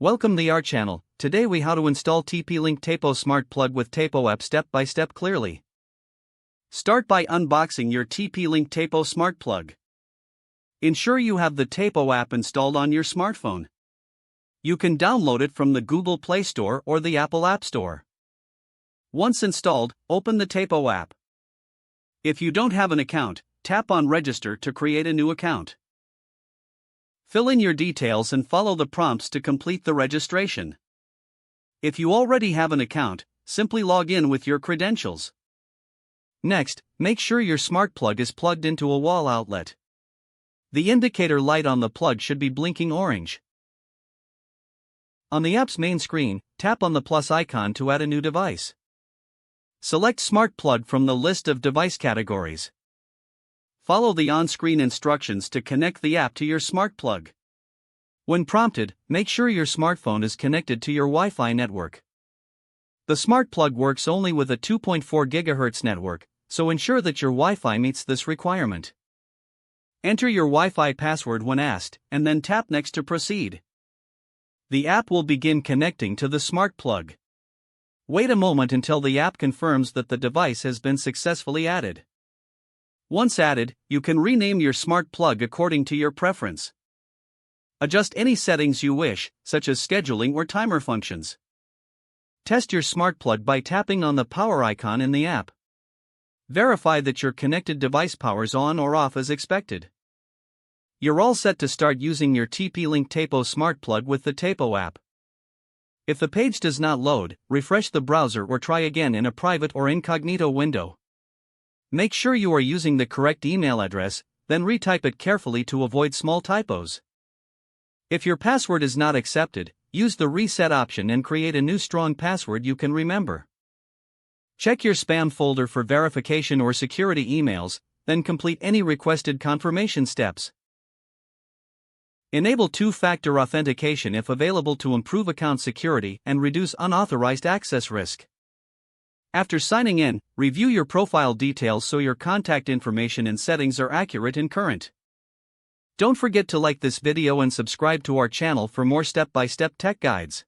Welcome to our channel. Today we how to install TP-Link Tapo Smart Plug with Tapo app step by step clearly. Start by unboxing your TP-Link Tapo Smart Plug. Ensure you have the Tapo app installed on your smartphone. You can download it from the Google Play Store or the Apple App Store. Once installed, open the Tapo app. If you don't have an account, tap on Register to create a new account. Fill in your details and follow the prompts to complete the registration. If you already have an account, simply log in with your credentials. Next, make sure your smart plug is plugged into a wall outlet. The indicator light on the plug should be blinking orange. On the app's main screen, tap on the plus icon to add a new device. Select Smart Plug from the list of device categories. Follow the on-screen instructions to connect the app to your smart plug. When prompted, make sure your smartphone is connected to your Wi-Fi network. The smart plug works only with a 2.4 GHz network, so ensure that your Wi-Fi meets this requirement. Enter your Wi-Fi password when asked, and then tap Next to proceed. The app will begin connecting to the smart plug. Wait a moment until the app confirms that the device has been successfully added. Once added, you can rename your smart plug according to your preference. Adjust any settings you wish, such as scheduling or timer functions. Test your smart plug by tapping on the power icon in the app. Verify that your connected device powers on or off as expected. You're all set to start using your TP-Link Tapo Smart Plug with the Tapo app. If the page does not load, refresh the browser or try again in a private or incognito window. Make sure you are using the correct email address, then retype it carefully to avoid small typos. If your password is not accepted, use the reset option and create a new strong password you can remember. Check your spam folder for verification or security emails, then complete any requested confirmation steps. Enable two-factor authentication if available to improve account security and reduce unauthorized access risk. After signing in, review your profile details so your contact information and settings are accurate and current. Don't forget to like this video and subscribe to our channel for more step-by-step tech guides.